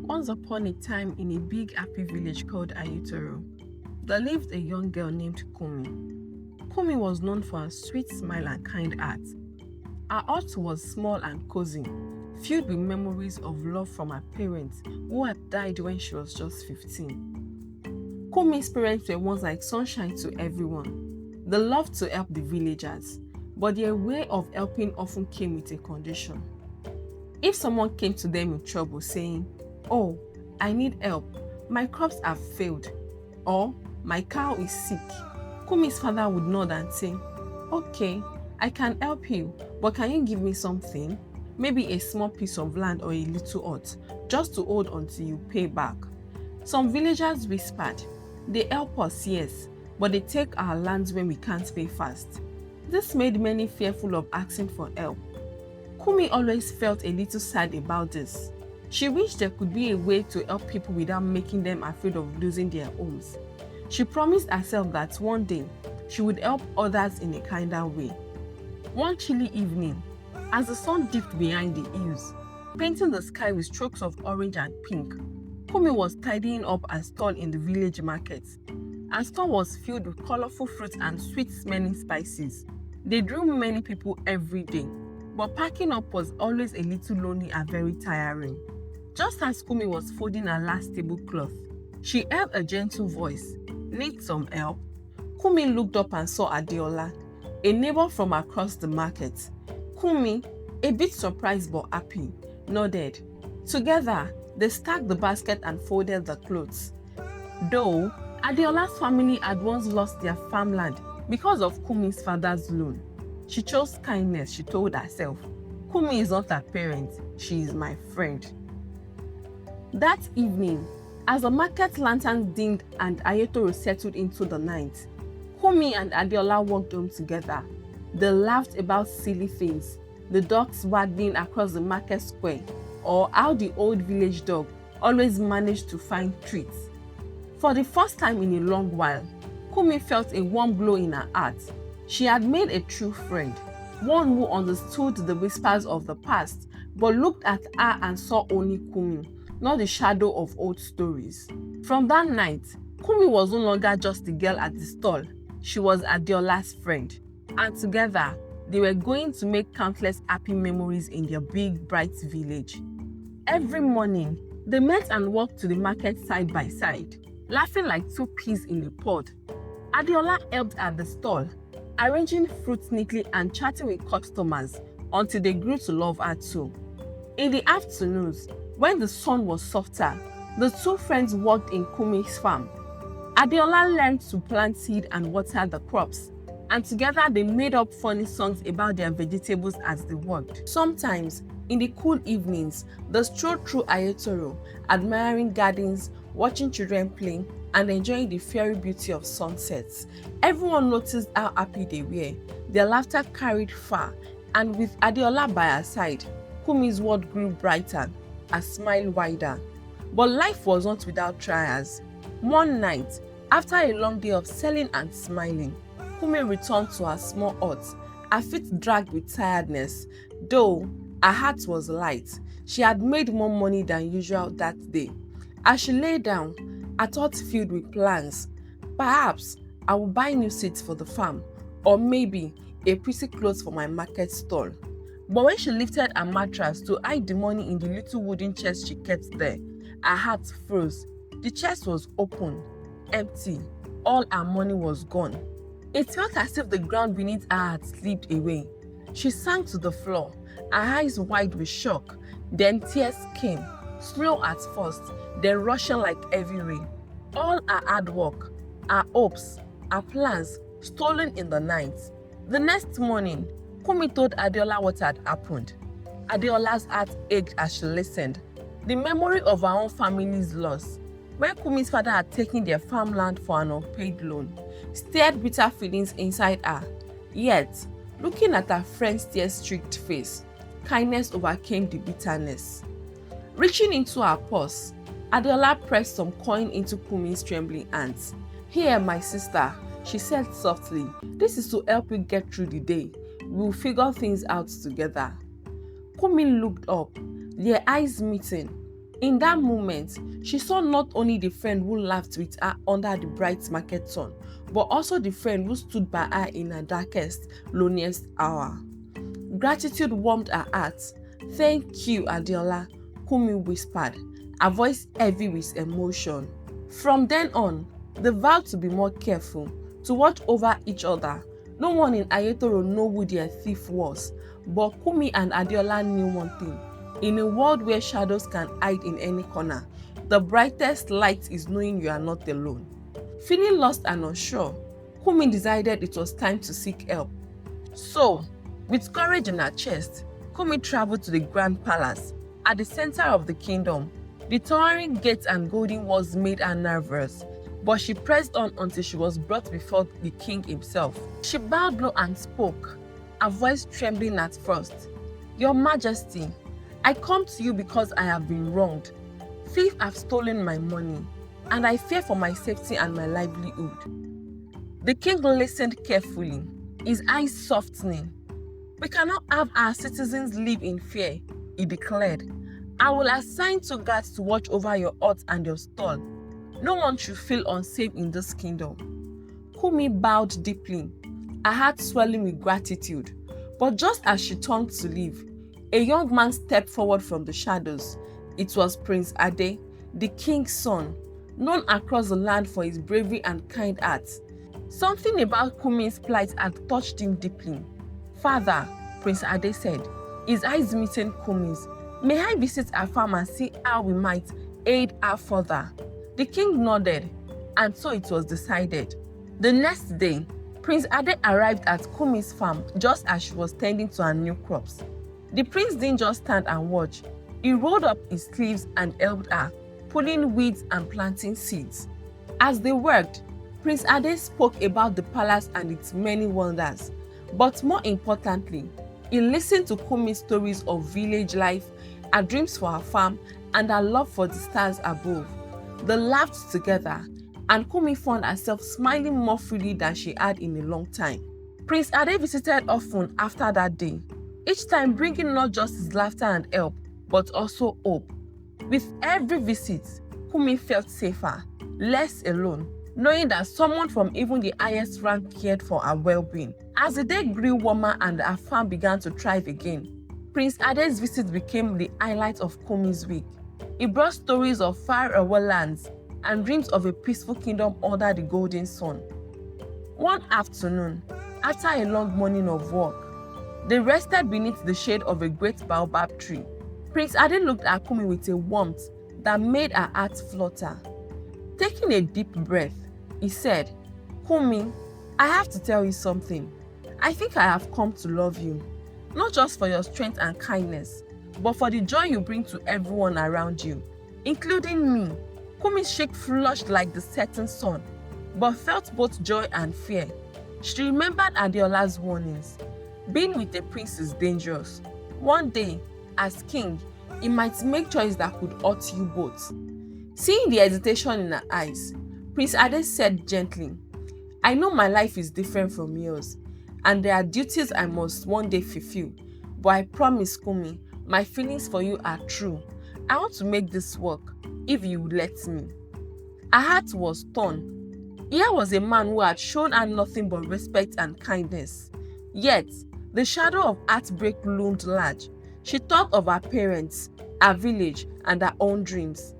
Once upon a time, in a big happy village called Ayutoro, there lived a young girl named Kùnmí. Kùnmí was known for her sweet smile and kind heart. Her heart was small and cozy, filled with memories of love from her parents who had died when she was just 15. Kùnmí's parents were once like sunshine to everyone. They loved to help the villagers, but their way of helping often came with a condition. If someone came to them in trouble saying, "Oh, I need help, my crops have failed," or "My cow is sick," Kùnmí's father would nod and say, "Okay, I can help you, but can you give me something? Maybe a small piece of land or a little hut, just to hold until you pay back." Some villagers whispered, "They help us, yes, but they take our lands when we can't pay fast." This made many fearful of asking for help. Kùnmí always felt a little sad about this. She wished there could be a way to help people without making them afraid of losing their homes. She promised herself that one day she would help others in a kinder way. One chilly evening, as the sun dipped behind the hills, painting the sky with strokes of orange and pink, Kùnmí was tidying up her stall in the village market. Her stall was filled with colorful fruits and sweet-smelling spices. They drew many people every day, but packing up was always a little lonely and very tiring. Just as Kùnmí was folding her last tablecloth, she heard a gentle voice, "Need some help?" Kùnmí looked up and saw Adéólá, a neighbor from across the market. Kùnmí, a bit surprised but happy, nodded. Together, they stacked the basket and folded the clothes. Though Adéólá's family had once lost their farmland because of Kùnmí's father's loan, she chose kindness, she told herself. Kùnmí is not her parent, she is my friend. That evening, as the market lanterns dimmed and Ayutoro settled into the night, Kùnmí and Adéólá walked home together. They laughed about silly things, the dogs waddling across the market square, or how the old village dog always managed to find treats. For the first time in a long while, Kùnmí felt a warm glow in her heart. She had made a true friend, one who understood the whispers of the past, but looked at her and saw only Kùnmí, not the shadow of old stories. From that night, Kùnmí was no longer just the girl at the stall. She was Adéólá's friend, and together, they were going to make countless happy memories in their big, bright village. Every morning, they met and walked to the market side by side, laughing like two peas in a pod. Adéólá helped at the stall, arranging fruits neatly and chatting with customers until they grew to love her too. In the afternoons, when the sun was softer, the two friends worked in Kùnmí's farm. Adéólá learned to plant seed and water the crops, and together they made up funny songs about their vegetables as they worked. Sometimes, in the cool evenings, they strolled through Ayutoro, admiring gardens, watching children play, and enjoying the fairy beauty of sunsets. Everyone noticed how happy they were. Their laughter carried far, and with Adéólá by her side, Kùnmí's world grew brighter, her smile wider. But life was not without trials. One night, after a long day of selling and smiling, Kùnmí returned to her small hut, her feet dragged with tiredness. Though her heart was light, she had made more money than usual that day. As she lay down, her thoughts filled with plans. Perhaps I will buy new seeds for the farm, or maybe a pretty clothes for my market stall. But when she lifted her mattress to hide the money in the little wooden chest she kept there, her heart froze. The chest was open, empty. All her money was gone. It felt as if the ground beneath her had slipped away. She sank to the floor, her eyes wide with shock. Then tears came, slow at first, then rushing like heavy rain. All her hard work, her hopes, her plans, stolen in the night. The next morning, Kùnmí told Adéólá what had happened. Adéólá's heart ached as she listened. The memory of her own family's loss, when Kùnmí's father had taken their farmland for an unpaid loan, stirred bitter feelings inside her. Yet, looking at her friend's tear-streaked face, kindness overcame the bitterness. Reaching into her purse, Adéólá pressed some coin into Kùnmí's trembling hands. "Here, my sister," she said softly. "This is to help you get through the day. We'll figure things out together." Kùnmí looked up, their eyes meeting. In that moment, she saw not only the friend who laughed with her under the bright market sun, but also the friend who stood by her in her darkest, loneliest hour. Gratitude warmed her heart. "Thank you, Adéólá," Kùnmí whispered, her voice heavy with emotion. From then on, they vowed to be more careful, to watch over each other. No one in Ayétoro knew who their thief was, but Kùnmí and Adéólá knew one thing. In a world where shadows can hide in any corner, the brightest light is knowing you are not alone. Feeling lost and unsure, Kùnmí decided it was time to seek help. So, with courage in her chest, Kùnmí traveled to the Grand Palace. At the center of the kingdom, the towering gates and golden walls made her nervous, but she pressed on until she was brought before the king himself. She bowed low and spoke, her voice trembling at first. "Your Majesty, I come to you because I have been wronged. Thieves have stolen my money, and I fear for my safety and my livelihood." The king listened carefully, his eyes softening. "We cannot have our citizens live in fear," he declared. "I will assign 2 guards to watch over your hut and your stall. No one should feel unsafe in this kingdom." Kùnmí bowed deeply, her heart swelling with gratitude. But just as she turned to leave, a young man stepped forward from the shadows. It was Prince Adé, the king's son, known across the land for his bravery and kind heart. Something about Kùnmí's plight had touched him deeply. "Father," Prince Adé said, his eyes meeting Kùnmí's, "may I visit our farm and see how we might aid her further?" The king nodded, and so it was decided. The next day, Prince Adé arrived at Kùnmí's farm just as she was tending to her new crops. The prince didn't just stand and watch. He rolled up his sleeves and helped her, pulling weeds and planting seeds. As they worked, Prince Adé spoke about the palace and its many wonders. But more importantly, he listened to Kùnmí's stories of village life, her dreams for her farm, and her love for the stars above. They laughed together, and Kùnmí found herself smiling more freely than she had in a long time. Prince Adé visited often after that day, each time bringing not just his laughter and help, but also hope. With every visit, Kùnmí felt safer, less alone, knowing that someone from even the highest rank cared for her well-being. As the day grew warmer and her farm began to thrive again, Prince Adé's visit became the highlight of Kùnmí's week. He brought stories of faraway lands and dreams of a peaceful kingdom under the golden sun. One afternoon, after a long morning of work, they rested beneath the shade of a great baobab tree. Prince Adé looked at Kùnmí with a warmth that made her heart flutter. Taking a deep breath, he said, "Kùnmí, I have to tell you something. I think I have come to love you, not just for your strength and kindness, but for the joy you bring to everyone around you, including me." Kùnmí's cheek flushed like the setting sun, but felt both joy and fear. She remembered Adéolá's warnings. Being with a prince is dangerous. One day, as king, he might make choices that could hurt you both. Seeing the hesitation in her eyes, Prince Adé said gently, "I know my life is different from yours, and there are duties I must one day fulfill, but I promise, Kùnmí, my feelings for you are true. I want to make this work, if you would let me." Her heart was torn. Here was a man who had shown her nothing but respect and kindness. Yet, the shadow of heartbreak loomed large. She thought of her parents, her village, and her own dreams.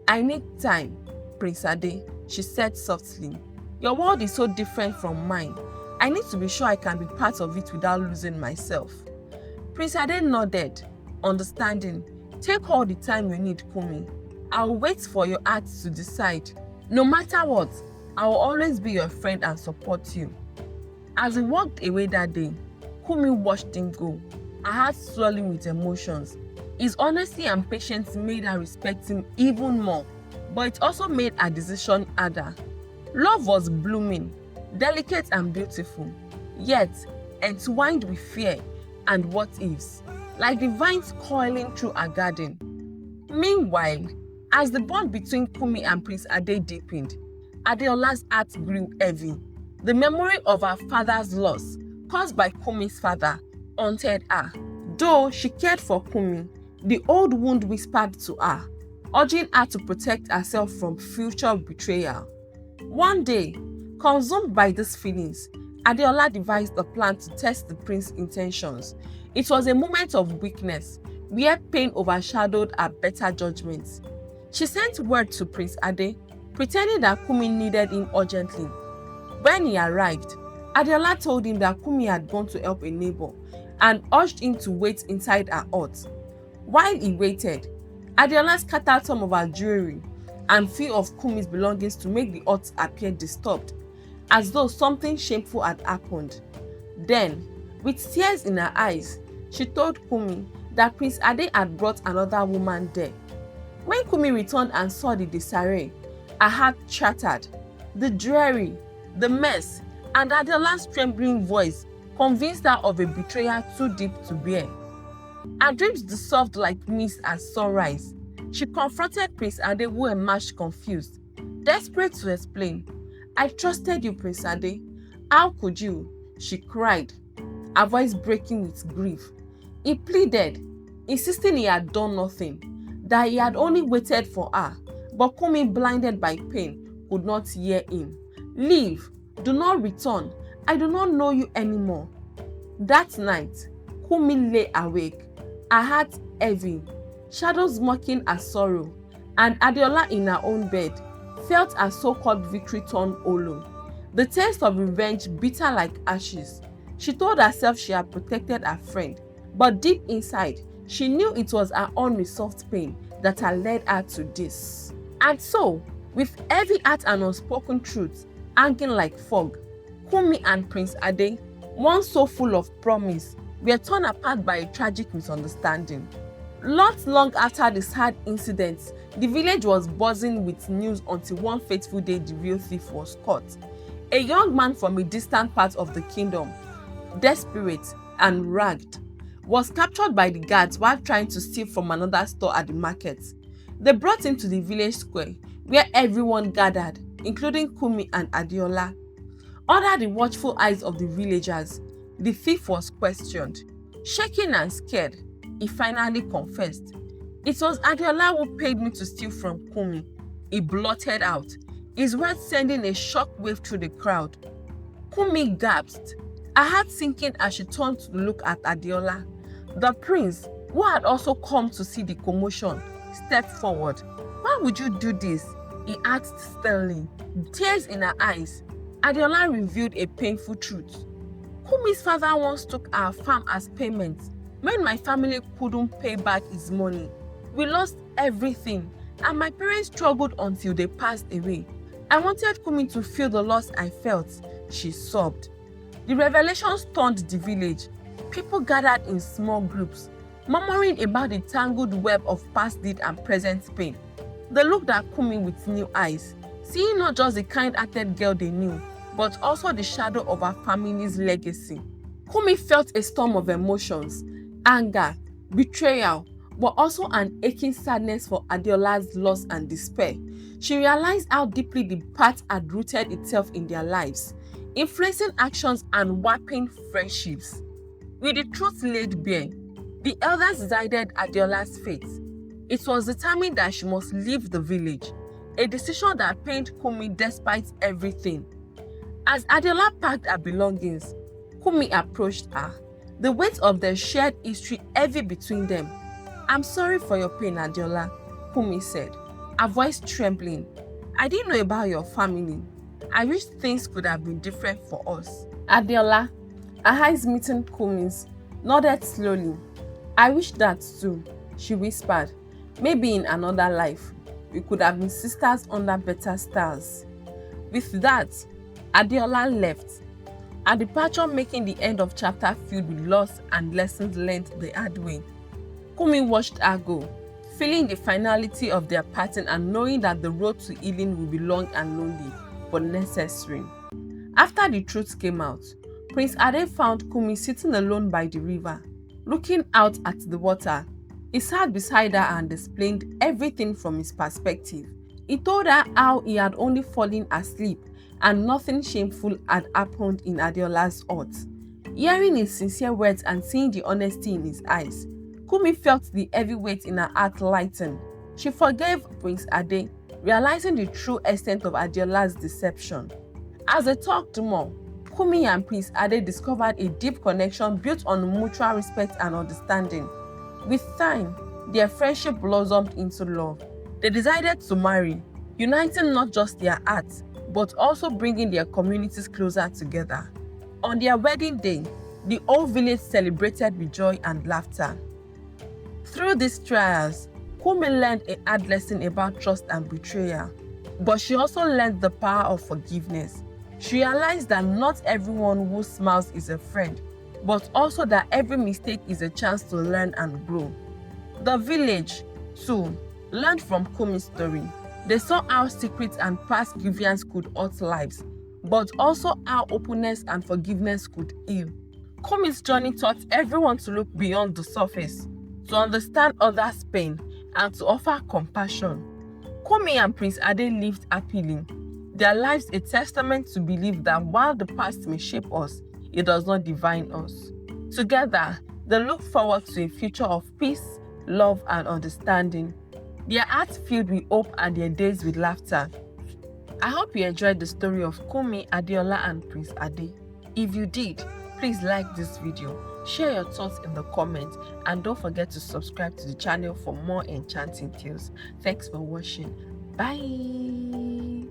"I need time, Prince Adé," she said softly. "Your world is so different from mine. I need to be sure I can be part of it without losing myself." Prince Adé nodded, understanding. "Take all the time you need, Kùnmí. I will wait for your heart to decide. No matter what, I will always be your friend and support you." As he walked away that day, Kùnmí watched him go, her heart swelling with emotions. His honesty and patience made her respect him even more, but it also made her decision harder. Love was blooming, delicate and beautiful, yet entwined with fear and what-ifs, like the vines coiling through a garden. Meanwhile, as the bond between Kùnmí and Prince Adé deepened, Adéolá's heart grew heavy. The memory of her father's loss, caused by Kùnmí's father, haunted her. Though she cared for Kùnmí, the old wound whispered to her, urging her to protect herself from future betrayal. One day, consumed by these feelings, Adéólá devised a plan to test the prince's intentions. It was a moment of weakness, where pain overshadowed her better judgment. She sent word to Prince Adé, pretending that Kùnmí needed him urgently. When he arrived, Adéólá told him that Kùnmí had gone to help a neighbor and urged him to wait inside her hut. While he waited, Adéólá scattered some of her jewelry and few of Kùnmí's belongings to make the hut appear disturbed, as though something shameful had happened. Then, with tears in her eyes, she told Kùnmí that Prince Adé had brought another woman there. When Kùnmí returned and saw the disarray, her heart chattered. The jewelry, the mess, and Adéólá's trembling voice convinced her of a betrayal too deep to bear. Her dreams dissolved like mist at sunrise. She confronted Prince Adé, who emerged confused. Desperate to explain, "I trusted you, Prince Adé. How could you?" she cried, her voice breaking with grief. He pleaded, insisting he had done nothing, that he had only waited for her, but Kùnmí, blinded by pain, could not hear him. "Leave, do not return. I do not know you anymore." That night, Kùnmí lay awake, her heart heavy, shadows mocking her sorrow, and Adéólá in her own bed felt her so-called victory turn hollow. The taste of revenge bitter like ashes. She told herself she had protected her friend, but deep inside, she knew it was her unresolved pain that had led her to this. And so, with heavy heart and unspoken truth hanging like fog, Kùnmí and Prince Adé, once so full of promise, were torn apart by a tragic misunderstanding. Not long after the sad incident, the village was buzzing with news until one fateful day the real thief was caught. A young man from a distant part of the kingdom, desperate and ragged, was captured by the guards while trying to steal from another store at the market. They brought him to the village square, where everyone gathered, including Kùnmí and Adéólá. Under the watchful eyes of the villagers, the thief was questioned. Shaking and scared, he finally confessed. "It was Adéólá who paid me to steal from Kùnmí," he blurted out, his words sending a shock wave through the crowd. Kùnmí gasped, her heart sinking as she turned to look at Adéólá. The prince, who had also come to see the commotion, stepped forward. "Why would you do this?" he asked sternly, tears in her eyes. Adéólá revealed a painful truth. "Kùnmí's father once took our farm as payment when my family couldn't pay back his money. We lost everything, and my parents struggled until they passed away. I wanted Kùnmí to feel the loss I felt," she sobbed. The revelation stunned the village. People gathered in small groups, murmuring about the tangled web of past deed and present pain. They looked at Kùnmí with new eyes, seeing not just the kind-hearted girl they knew, but also the shadow of her family's legacy. Kùnmí felt a storm of emotions, anger, betrayal, but also an aching sadness for Adéolá's loss and despair. She realized how deeply the past had rooted itself in their lives, influencing actions and warping friendships. With the truth laid bare, the elders decided Adéolá's fate. It was determined that she must leave the village, a decision that pained Kùnmí despite everything. As Adéólá packed her belongings, Kùnmí approached her, the weight of their shared history heavy between them. "I'm sorry for your pain, Adéólá," Kùnmí said, her voice trembling. "I didn't know about your family. I wish things could have been different for us." Adéólá, her eyes meeting Kùnmí's, nodded slowly. "I wish that too," she whispered. "Maybe in another life, we could have been sisters under better stars." With that, Adéólá left, her departure making the end of chapter filled with loss and lessons learned the hard way. Kùnmí watched her go, feeling the finality of their parting and knowing that the road to healing would be long and lonely, but necessary. After the truth came out, Prince Adé found Kùnmí sitting alone by the river, looking out at the water. He sat beside her and explained everything from his perspective. He told her how he had only fallen asleep and nothing shameful had happened in Adéolá's hut. Hearing his sincere words and seeing the honesty in his eyes, Kùnmí felt the heavy weight in her heart lighten. She forgave Prince Adé, realizing the true extent of Adéólá's deception. As they talked more, Kùnmí and Prince Adé discovered a deep connection built on mutual respect and understanding. With time, their friendship blossomed into love. They decided to marry, uniting not just their hearts, but also bringing their communities closer together. On their wedding day, the whole village celebrated with joy and laughter. Through these trials, Kùnmí learned a hard lesson about trust and betrayal, but she also learned the power of forgiveness. She realized that not everyone who smiles is a friend, but also that every mistake is a chance to learn and grow. The village, too, learned from Kùnmí's story. They saw how secrets and past grievances could hurt lives, but also how openness and forgiveness could heal. Kùnmí's journey taught everyone to look beyond the surface, to understand others' pain, and to offer compassion. Kùnmí and Prince Adé lived happily, their lives a testament to believe that while the past may shape us, it does not define us. Together, they look forward to a future of peace, love, and understanding. Their hearts filled with hope and their days with laughter. I hope you enjoyed the story of Kùnmí, Adéólá, and Prince Adé. If you did, please like this video, share your thoughts in the comments, and don't forget to subscribe to the channel for more enchanting tales. Thanks for watching. Bye.